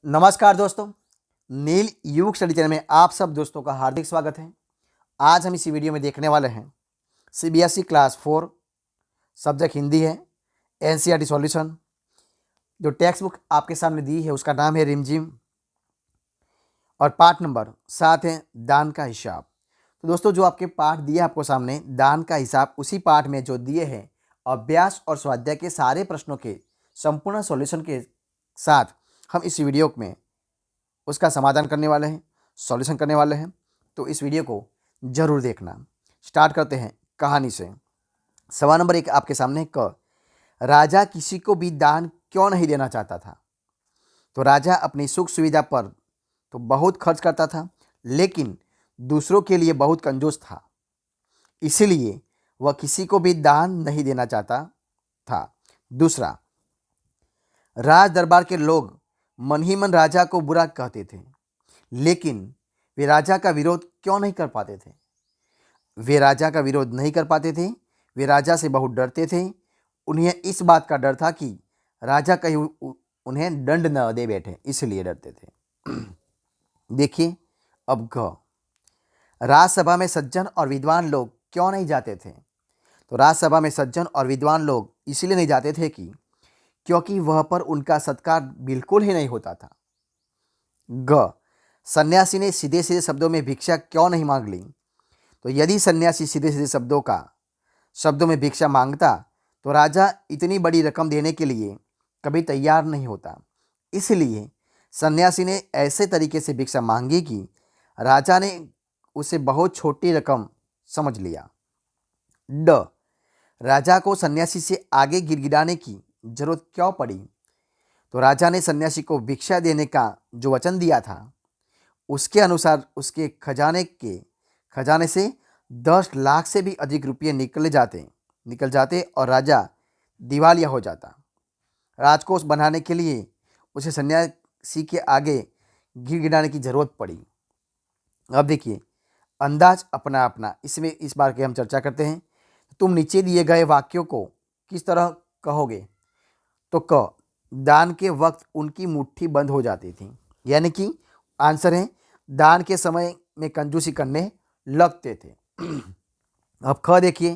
नमस्कार दोस्तों, नील युग स्टडी चैनल में आप सब दोस्तों का हार्दिक स्वागत है। आज हम इस वीडियो में देखने वाले हैं सीबीएसई क्लास 4 सब्जेक्ट हिंदी है, एनसीईआरटी सॉल्यूशन। जो टेक्स्ट बुक आपके सामने दी है उसका नाम है रिमझिम और पाठ नंबर 7 है दान का हिसाब। तो दोस्तों जो आपके पाठ दिए आपको सामने दान का हिसाब, उसी पाठ में जो दिए हैं अभ्यास और स्वाध्याय के सारे प्रश्नों के संपूर्ण सॉल्यूशन के साथ हम इस वीडियो में उसका समाधान करने वाले हैं, सॉल्यूशन करने वाले हैं। तो इस वीडियो को जरूर देखना। स्टार्ट करते हैं कहानी से। सवाल नंबर 1 आपके सामने क राजा किसी को भी दान क्यों नहीं देना चाहता था? तो राजा अपनी सुख सुविधा पर तो बहुत खर्च करता था, लेकिन दूसरों के लिए बहुत कंजूस था, इसलिए वह किसी को भी दान नहीं देना चाहता था। दूसरा, राज दरबार के लोग मन ही मन राजा को बुरा कहते थे, लेकिन वे राजा का विरोध क्यों नहीं कर पाते थे? वे राजा का विरोध नहीं कर पाते थे, वे राजा से बहुत डरते थे। उन्हें इस बात का डर था कि राजा कहीं उन्हें दंड न दे बैठे, इसलिए डरते थे। देखिए अब घ, राजसभा में सज्जन और विद्वान लोग क्यों नहीं जाते थे? तो राजसभा में सज्जन और विद्वान लोग इसलिए नहीं जाते थे कि क्योंकि वह पर उनका सत्कार बिल्कुल ही नहीं होता था। ग, सन्यासी ने सीधे सीधे शब्दों में भिक्षा क्यों नहीं मांग ली? तो यदि सन्यासी सीधे सीधे शब्दों में भिक्षा मांगता तो राजा इतनी बड़ी रकम देने के लिए कभी तैयार नहीं होता। इसलिए सन्यासी ने ऐसे तरीके से भिक्षा मांगी कि राजा ने उसे बहुत छोटी रकम समझ लिया। ड, राजा को सन्यासी से आगे गिड़गिड़ाने की जरूरत क्यों पड़ी? तो राजा ने सन्यासी को भिक्षा देने का जो वचन दिया था उसके अनुसार उसके खजाने से 10 लाख से भी अधिक रुपये निकल जाते और राजा दिवालिया हो जाता। राजकोष बनाने के लिए उसे सन्यासी के आगे गिड़गिड़ाने की जरूरत पड़ी। अब देखिए अंदाज अपना अपना, इसमें इस बार की हम चर्चा करते हैं। तुम नीचे दिए गए वाक्यों को किस तरह कहोगे? तो क, दान के वक्त उनकी मुट्ठी बंद हो जाती थी, यानी कि आंसर है दान के समय में कंजूसी करने लगते थे। अब ख देखिए,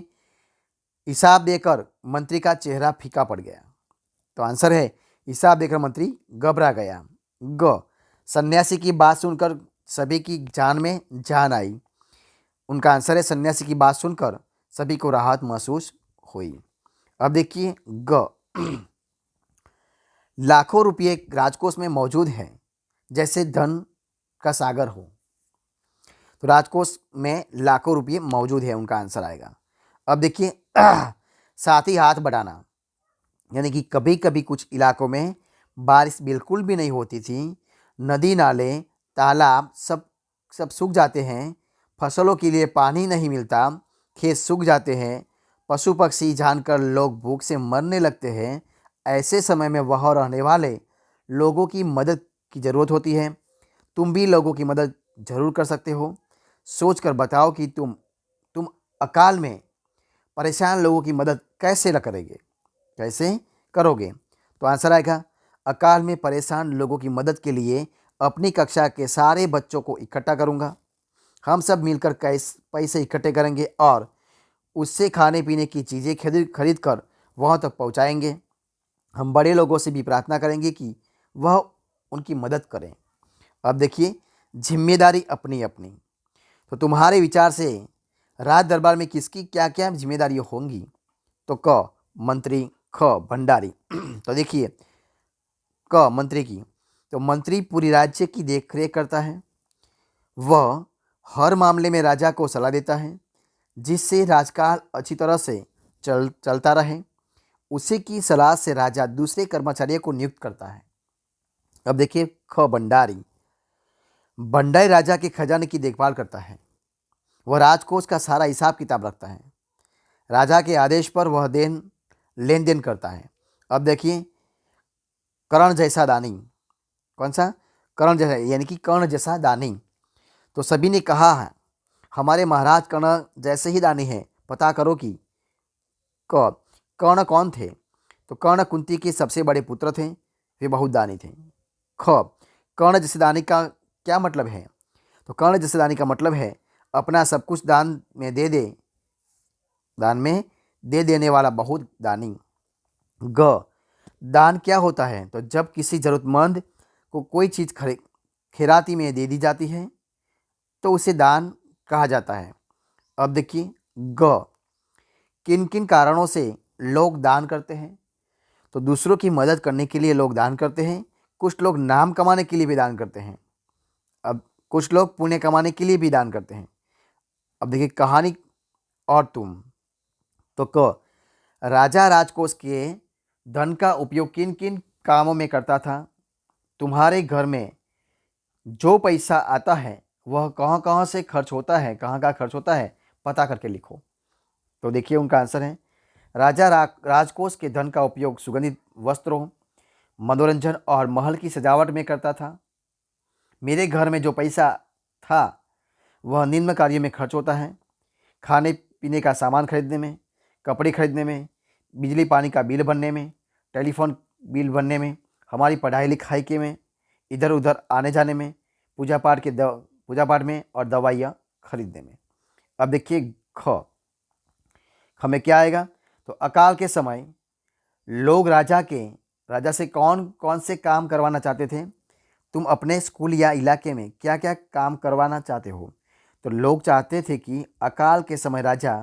हिसाब देकर मंत्री का चेहरा फीका पड़ गया। तो आंसर है हिसाब देकर मंत्री घबरा गया। ग, सन्यासी की बात सुनकर सभी की जान में जान आई। उनका आंसर है सन्यासी की बात सुनकर सभी को राहत महसूस हुई। अब देखिए ग, लाखों रुपये राजकोष में मौजूद हैं, जैसे धन का सागर हो। तो राजकोष में लाखों रुपये मौजूद है, उनका आंसर आएगा। अब देखिए साथ ही हाथ बढ़ाना, यानी कि कभी कभी कुछ इलाकों में बारिश बिल्कुल भी नहीं होती थी, नदी नाले तालाब सब सूख जाते हैं, फसलों के लिए पानी नहीं मिलता, खेत सूख जाते हैं, पशु पक्षी जानकर लोग भूख से मरने लगते हैं। ऐसे समय में वहाँ रहने वाले लोगों की मदद की ज़रूरत होती है। तुम भी लोगों की मदद जरूर कर सकते हो। सोच कर बताओ कि तुम अकाल में परेशान लोगों की मदद कैसे करोगे? तो आंसर आएगा अकाल में परेशान लोगों की मदद के लिए अपनी कक्षा के सारे बच्चों को इकट्ठा करूंगा। हम सब मिलकर पैसे इकट्ठे करेंगे और उससे खाने पीने की चीज़ें खरीद कर वहाँ तक पहुँचाएंगे। हम बड़े लोगों से भी प्रार्थना करेंगे कि वह उनकी मदद करें। अब देखिए जिम्मेदारी अपनी अपनी। तो तुम्हारे विचार से राज दरबार में किसकी क्या क्या जिम्मेदारियां होंगी? तो क, मंत्री, ख, भंडारी। तो देखिए क, मंत्री की। तो मंत्री पूरी राज्य की देखरेख करता है। वह हर मामले में राजा को सलाह देता है, जिससे राजकाज अच्छी तरह से चलता रहे। उसी की सलाह से राजा दूसरे कर्मचारियों को नियुक्त करता है। अब देखिए ख, भंडारी। भंडारी राजा के खजाने की देखभाल करता है। वह राजकोष का सारा हिसाब किताब रखता है। राजा के आदेश पर वह लेन देन करता है। अब देखिए कर्ण जैसा दानी। कौन सा? कर्ण जैसा, यानी कि कर्ण जैसा दानी। तो सभी ने कहा है हमारे महाराज कर्ण जैसे ही दानी हैं, पता करो कि कर्ण कौन थे? तो कर्ण कुंती के सबसे बड़े पुत्र थे, वे बहुत दानी थे। ख, कर्ण जैसे दानी का क्या मतलब है? तो कर्ण जैसे दानी का मतलब है अपना सब कुछ दान में दे देने वाला बहुत दानी। ग दान क्या होता है? तो जब किसी जरूरतमंद को कोई चीज़ खैराती में दे दी जाती है तो उसे दान कहा जाता है। अब देखिए ग किन किन कारणों से लोग दान करते हैं? तो दूसरों की मदद करने के लिए लोग दान करते हैं। कुछ लोग नाम कमाने के लिए भी दान करते हैं। अब कुछ लोग पुण्य कमाने के लिए भी दान करते हैं। अब देखिए कहानी और तुम। तो क राजा राजकोष के धन का उपयोग किन किन कामों में करता था? तुम्हारे घर में जो पैसा आता है वह कहाँ कहाँ से खर्च होता है, कहाँ कहाँ खर्च होता है, पता करके लिखो। तो देखिए उनका आंसर है राजकोष के धन का उपयोग सुगंधित वस्त्रों, मनोरंजन और महल की सजावट में करता था। मेरे घर में जो पैसा था वह निम्न कार्यों में खर्च होता है: खाने पीने का सामान खरीदने में, कपड़े खरीदने में, बिजली पानी का बिल भरने में, टेलीफोन बिल भरने में, हमारी पढ़ाई लिखाई के में, इधर उधर आने जाने में, पूजा पाठ में और दवाइयाँ खरीदने में। अब देखिए ख में क्या आएगा? तो अकाल के समय लोग राजा से कौन कौन से काम करवाना चाहते थे? तुम अपने स्कूल या इलाके में क्या क्या काम करवाना चाहते हो? तो लोग चाहते थे कि अकाल के समय राजा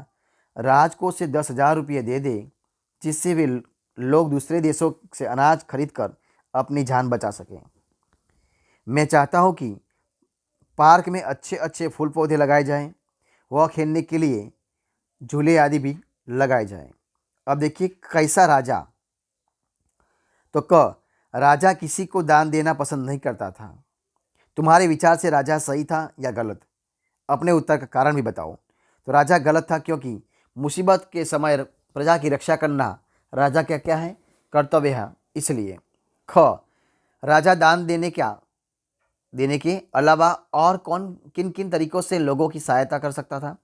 राजकोष से 10,000 रुपये दे दे, जिससे वे लोग दूसरे देशों से अनाज खरीद कर अपनी जान बचा सकें। मैं चाहता हूँ कि पार्क में अच्छे अच्छे फूल पौधे लगाए जाएं, वह खेलने के लिए झूले आदि भी लगाए जाएं। अब देखिए कैसा राजा। तो क राजा किसी को दान देना पसंद नहीं करता था। तुम्हारे विचार से राजा सही था या गलत? अपने उत्तर का कारण भी बताओ। तो राजा गलत था क्योंकि मुसीबत के समय प्रजा की रक्षा करना राजा का क्या है? कर्तव्य है, इसलिए। ख राजा दान देने के अलावा और कौन किन किन तरीकों से लोगों की सहायता कर सकता था?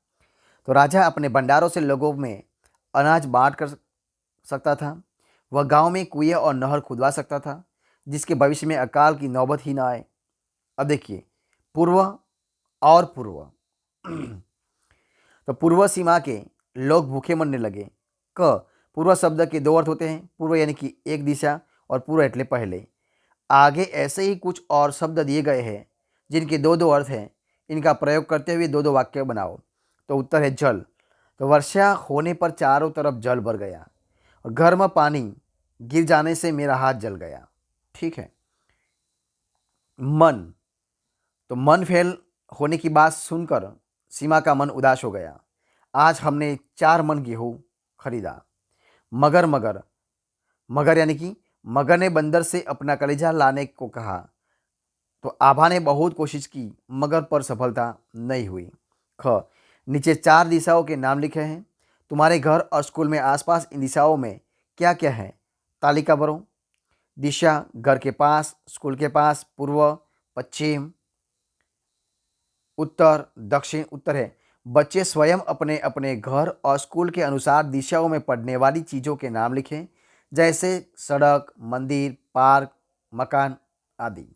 तो राजा अपने भंडारों से लोगों में अनाज बांट कर सकता था। वह गांव में कुएं और नहर खुदवा सकता था, जिसके भविष्य में अकाल की नौबत ही ना आए। अब देखिए पूर्व और पूर्व। तो पूर्व सीमा के लोग भूखे मरने लगे। क पूर्व शब्द के दो अर्थ होते हैं, पूर्व यानी कि एक दिशा और पूर्व एटले पहले। आगे ऐसे ही कुछ और शब्द दिए गए हैं जिनके दो दो अर्थ हैं। इनका प्रयोग करते हुए दो दो वाक्य बनाओ। तो उत्तर है जल। तो वर्षा होने पर चारों तरफ जल भर गया और घर में पानी गिर जाने से मेरा हाथ जल गया। ठीक है। मन। तो मन फेल होने की बात सुनकर सीमा का मन उदास हो गया। आज हमने 4 मन गेहूँ खरीदा। मगर मगर मगर यानी कि मगर ने बंदर से अपना कलेजा लाने को कहा। तो आभा ने बहुत कोशिश की मगर पर सफलता नहीं हुई। ख नीचे 4 दिशाओं के नाम लिखे हैं। तुम्हारे घर और स्कूल में आसपास इन दिशाओं में क्या क्या है? तालिका भरो। दिशा घर के पास, स्कूल के पास, पूर्व, पश्चिम, उत्तर, दक्षिण। उत्तर है बच्चे स्वयं अपने अपने घर और स्कूल के अनुसार दिशाओं में पड़ने वाली चीज़ों के नाम लिखें, जैसे सड़क, मंदिर, पार्क, मकान आदि।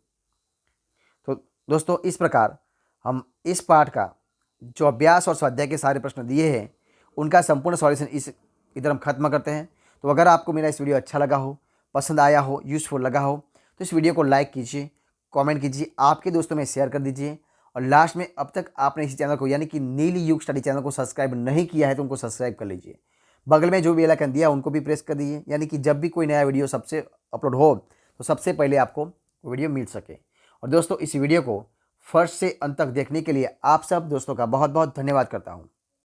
तो दोस्तों इस प्रकार हम इस पाठ का जो अभ्यास और स्वाध्याय के सारे प्रश्न दिए हैं उनका संपूर्ण सॉल्यूशन इधर हम खत्म करते हैं। तो अगर आपको मेरा इस वीडियो अच्छा लगा हो, पसंद आया हो, यूज़फुल लगा हो तो इस वीडियो को लाइक कीजिए, कमेंट कीजिए, आपके दोस्तों में शेयर कर दीजिए। और लास्ट में अब तक आपने इस चैनल को यानी कि नील युग स्टडी चैनल को सब्सक्राइब नहीं किया है तो उनको सब्सक्राइब कर लीजिए। बगल में जो बेल आइकन दिया उनको भी प्रेस कर दीजिए, यानी कि जब भी कोई नया वीडियो सबसे अपलोड हो तो सबसे पहले आपको वीडियो मिल सके। और दोस्तों इस वीडियो को फर्स्ट से अंत तक देखने के लिए आप सब दोस्तों का बहुत बहुत धन्यवाद करता हूँ।